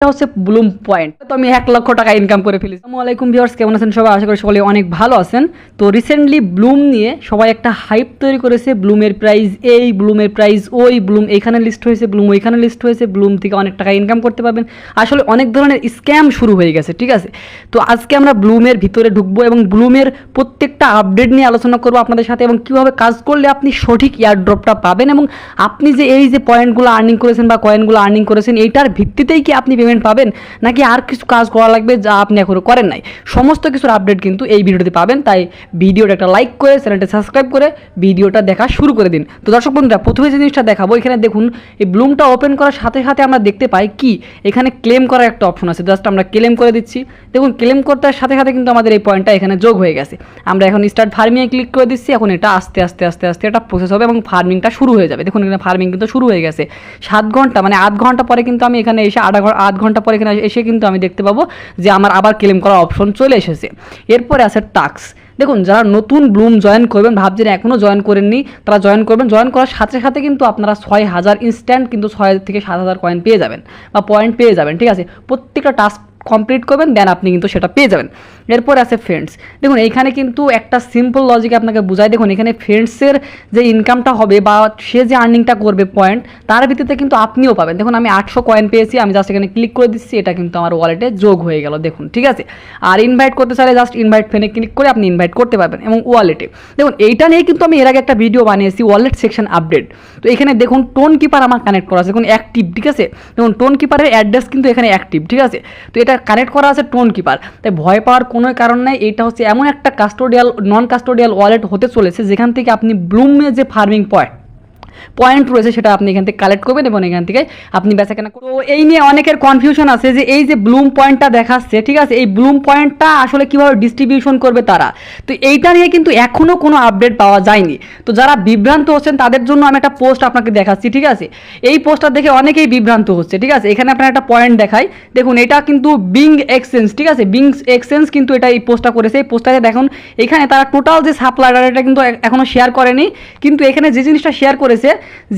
হচ্ছে Bloom point. তো আমি 1 লক্ষ টাকা ইনকাম করে ফেলেছি। আসসালামু আলাইকুম ভিউয়ার্স, কেমন আছেন সবাই? আশা করি সকলে অনেক ভালো আছেন। তো রিসেন্টলি ব্লুম নিয়ে সবাই একটা হাইপ তৈরি করেছে। ব্লুমের প্রাইস এই, ব্লুমের প্রাইস ওই, ব্লুম এখানে লিস্ট হয়েছে, ব্লুম ওইখানে লিস্ট হয়েছে, ব্লুম থেকে অনেক টাকা ইনকাম করতে পারবেন। আসলে অনেক ধরনের স্ক্যাম শুরু হয়ে গেছে, ঠিক আছে? তো আজকে আমরা ব্লুমের ভিতরে ঢুকবো এবং ব্লুমের প্রত্যেকটা আপডেট নিয়ে আলোচনা করবো আপনাদের সাথে, এবং কীভাবে কাজ করলে আপনি সঠিক এয়ারড্রপটা পাবেন, এবং আপনি যে এই যে পয়েন্টগুলো আর্নিং করেছেন বা কয়েনগুলো আর্নিং করেছেন এইটার ভিত্তিতেই কি আপনি পেমেন্ট পাবেন, নাকি আর কিছু কাজ করা লাগবে যা আপনি এখনও করেন নাই। সমস্ত কিছুর আপডেট কিন্তু এই ভিডিওতে পাবেন। তাই ভিডিওটা একটা লাইক করে চ্যানেলটা সাবস্ক্রাইব করে ভিডিওটা দেখা শুরু করে দিন। তো দর্শক বন্ধুরা, প্রথমে যে জিনিসটা দেখাবো, এখানে দেখুন এই ব্লুমটা ওপেন করার সাথে সাথে আমরা দেখতে পাই কি এখানে ক্লেম করার একটা অপশন আছে। জাস্ট আমরা ক্লেম করে দিচ্ছি। দেখুন ক্লেম করতে সাথে সাথে কিন্তু আমাদের এই পয়েন্টটা এখানে যোগ হয়ে গেছে। আমরা এখন স্টার্ট ফার্মিংয়ে ক্লিক করে দিচ্ছি। এখন এটা আস্তে আস্তে আস্তে আস্তে এটা প্রসেস হবে এবং ফার্মিংটা শুরু হয়ে যাবে। দেখুন এখানে ফার্মিং কিন্তু শুরু হয়ে গেছে। 7 ঘন্টা মানে 8 ঘন্টা পরে কিন্তু আমি এখানে এসে 8 ঘন্টা পরে এখানে এসে কিন্তু আমি দেখতে পাবো যে আমার আবার ক্লেম করার অপশন চলে এসেছে। এরপরে আছে টাস্ক। দেখুন যারা নতুন ব্লুম জয়েন করবেন, ভাবছেন এখনও জয়েন করেননি, তারা জয়েন করবেন। জয়েন করার সাথে সাথে কিন্তু আপনারা 6000 ইনস্ট্যান্ট কিন্তু 6 থেকে 7000 কয়েন পেয়ে যাবেন বা পয়েন্ট পেয়ে যাবেন, ঠিক আছে? প্রত্যেকটা টাস্ক কমপ্লিট করবেন, দেন আপনি কিন্তু সেটা পেয়ে যাবেন। এরপর আছে ফ্রেন্ডস। দেখুন এইখানে কিন্তু একটা সিম্পল লজিক আপনাকে বোঝায়। দেখুন এখানে ফ্রেন্ডসের যে ইনকামটা হবে বা সে যে আর্নিংটা করবে পয়েন্ট, তার ভিত্তিতে কিন্তু আপনিও পাবেন। দেখুন আমি 800 কয়েন পেয়েছি, আমি জাস্ট এখানে ক্লিক করে দিচ্ছি, এটা কিন্তু আমার ওয়ালেটে যোগ হয়ে গেল। দেখুন, ঠিক আছে? আর ইনভাইট করতে চাইলে জাস্ট ইনভাইট ফেনে ক্লিক করে আপনি ইনভাইট করতে পারবেন এবং ওয়ালেটে। দেখুন এইটা নিয়ে কিন্তু আমি এর আগে একটা ভিডিও বানিয়েছি, ওয়ালেট সেকশন আপডেট। তো এখানে দেখুন টোন কিপার আমার কানেক্ট করা আছে, দেখুন অ্যাক্টিভ, ঠিক আছে? দেখুন টোন কিপারের অ্যাড্রেস কিন্তু এখানে অ্যাক্টিভ, ঠিক আছে? তো এটা কানেক্ট করা আছে টোন কিপার। তাই ভয় পাওয়ার কোনো কারণ নাই। এটা হচ্ছে এমন একটা কাস্টোডিয়াল নন কাস্টোডিয়াল ওয়ালেট হতে চলেছে যেখান থেকে আপনি ব্লুমে যে ফার্মিং পয়েন্ট রয়েছে সেটা আপনি এখান থেকে কালেক্ট করবেন এবং এখান থেকে আপনি বেচাকেনা করবেন। তো এই নিয়ে অনেকের কনফিউশন আছে যে এই যে ব্লুম পয়েন্টটা দেখাচ্ছে, ঠিক আছে, এই ব্লুম পয়েন্টটা আসলে কীভাবে ডিস্ট্রিবিউশন করবে তারা। তো এইটা নিয়ে কিন্তু এখনও কোনো আপডেট পাওয়া যায়নি। তো যারা বিভ্রান্ত হচ্ছেন তাদের জন্য আমি একটা পোস্ট আপনাকে দেখাচ্ছি, ঠিক আছে? এই পোস্টটা দেখে অনেকেই বিভ্রান্ত হচ্ছে, ঠিক আছে? এখানে আপনার একটা পয়েন্ট দেখাই। দেখুন এটা কিন্তু বিং এক্সচেঞ্জ, ঠিক আছে? বিং এক্সচেঞ্জ কিন্তু এটা এই পোস্টটা করেছে। এই পোস্টটাতে দেখুন এখানে তারা টোটাল যে সাপ্লাই এটা কিন্তু এখনও শেয়ার করেনি, কিন্তু এখানে যে জিনিসটা শেয়ার করেছে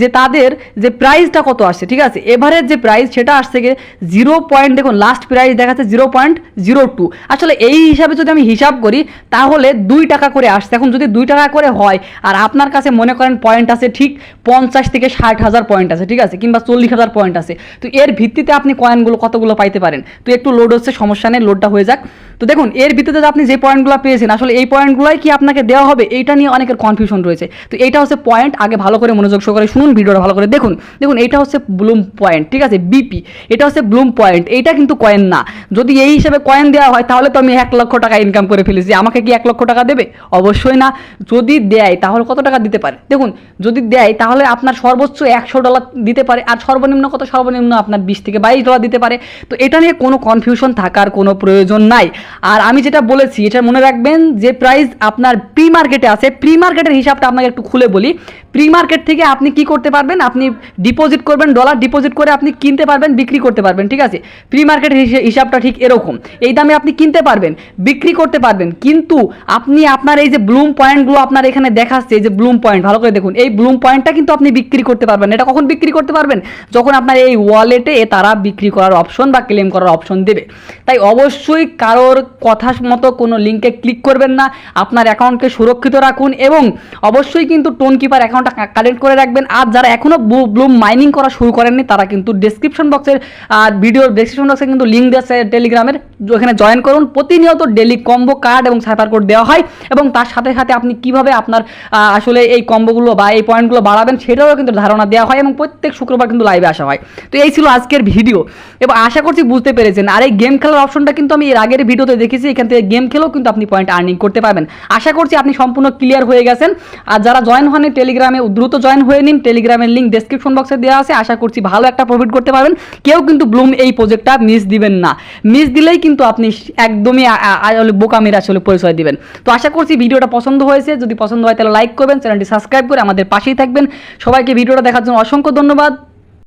যে তাদের যে প্রাইসটা কত আসছে, ঠিক আছে? এভারেজ যে প্রাইস সেটা আসছে গিয়ে 0 পয়েন্ট, দেখুন লাস্ট প্রাইস দেখাচ্ছে 0.02। আসলে এই হিসাবে যদি আমি হিসাব করি তাহলে 2 টাকা করে আসছে। এখন যদি 2 টাকা করে হয় আর আপনার কাছে মনে করেন পয়েন্ট আছে ঠিক 50 থেকে 60,000 পয়েন্ট আছে, ঠিক আছে, কিংবা 40,000 পয়েন্ট আছে, তো এর ভিত্তিতে আপনি কয়েনগুলো কতগুলো পাইতে পারেন। তো একটু লোড হচ্ছে, সমস্যা নেই, লোডটা হয়ে যাক। তো দেখুন এর ভিত্তিতে আপনি যে পয়েন্টগুলো পেয়েছেন আসলে এই পয়েন্টগুলোই কি আপনাকে দেওয়া হবে, এইটা নিয়ে অনেকের কনফিউশন রয়েছে। তো এইটা হচ্ছে পয়েন্ট, আগে ভালো করে মনোযোগ সহকারে শুনুন, ভিডিওটা ভালো করে দেখুন। দেখুন এইটা হচ্ছে ব্লুম পয়েন্ট, ঠিক আছে? বিপি, এটা হচ্ছে ব্লুম পয়েন্ট, এইটা কিন্তু কয়েন না। যদি এই হিসেবে কয়েন দেওয়া হয় তাহলে তো আমি 1 লক্ষ টাকা ইনকাম করে ফেলেছি। আমাকে কি 1 লক্ষ টাকা দেবে? অবশ্যই না। যদি দেয় তাহলে কত টাকা দিতে পারে? দেখুন যদি দেয় তাহলে আপনার সর্বোচ্চ $100 দিতে পারে, আর সর্বনিম্ন কত? সর্বনিম্ন আপনার $20 থেকে $22 দিতে পারে। তো এটা নিয়ে কোনো কনফিউশন থাকার কোনো প্রয়োজন নাই। আর আমি যেটা বলেছি এটা মনে রাখবেন, যে প্রাইস আপনার প্রি মার্কেটে আছে, প্রি মার্কেটের হিসাবটা আপনাকে একটু খুলে বলি। প্রি মার্কেট থেকে আপনি কি করতে পারবেন, আপনি ডিপোজিট করবেন, ডলার ডিপোজিট করে আপনি কিনতে পারবেন, বিক্রি করতে পারবেন, ঠিক আছে? প্রি মার্কেট হিসাবটা ঠিক এরকম, এই দামে আপনি কিনতে পারবেন, বিক্রি করতে পারবেন। কিন্তু আপনি আপনার এই যে ব্লুম পয়েন্টগুলো আপনার এখানে দেখাচ্ছে, এই যে ব্লুম পয়েন্ট, ভালো করে দেখুন, এই ব্লুম পয়েন্টটা কিন্তু আপনি বিক্রি করতে পারবেন। এটা কখন বিক্রি করতে পারবেন? যখন আপনার এই ওয়ালেটে তারা বিক্রি করার অপশন বা ক্লেম করার অপশন দেবে। তাই অবশ্যই কারোর কথা মতো কোনো লিঙ্কে ক্লিক করবেন না, আপনার অ্যাকাউন্টকে সুরক্ষিত রাখুন এবং অবশ্যই কিন্তু টোন কিপার অ্যাকাউন্টটা কানেক্ট করে রাখবেন। আর যারা এখনও ব্লুম মাইনিং করা শুরু করেননি তারা কিন্তু ডেসক্রিপশন বক্সের ভিডিওর ডেসক্রিপশন বক্সে কিন্তু লিঙ্ক দিয়েছে টেলিগ্রামের, ওখানে জয়েন করুন। প্রতিনিয়ত ডেলি কম্বো কার্ড এবং সাইফার কোড দেওয়া হয় এবং তার সাথে সাথে আপনি কিভাবে আপনার আসলে এই কম্বোগুলো বা এই পয়েন্টগুলো বাড়াবেন সেটাও কিন্তু ধারণা দেওয়া হয় এবং প্রত্যেক শুক্রবার কিন্তু লাইভে আসা হয়। তো এই ছিল আজকের ভিডিও এবং আশা করছি বুঝতে পেরেছেন। আর এই গেম খেলার অপশনটা কিন্তু আমি এর আগের ভিডিওতে দেখেছি, এখান থেকে গেম খেলেও কিন্তু আপনি পয়েন্ট আর্নিং করতে পারবেন। আশা করছি আপনি সম্পূর্ণ ক্লিয়ার হয়ে গেছেন। আর যারা জয়েন হন টেলিগ্রামে দ্রুত জয়েন হয়ে নিন, টেলিগ্রামের লিঙ্ক ডেসক্রিপশন বক্সে দেওয়া আছে। আশা করছি ভালো একটা প্রফিট করতে পারবেন। কেউ কিন্তু ব্লুম এই প্রজেক্টটা মিস দিবেন না, মিস দিলেই কিন্তু আপনি একদমই বোকামির আসলে পরিচয় দিবেন। তো আশা করছি ভিডিওটা পছন্দ হয়েছে। যদি পছন্দ হয় তাহলে লাইক করবেন, চ্যানেলটি সাবস্ক্রাইব করে আমাদের পাশেই থাকবেন। সবাইকে ভিডিওটা দেখার জন্য অসংখ্য ধন্যবাদ।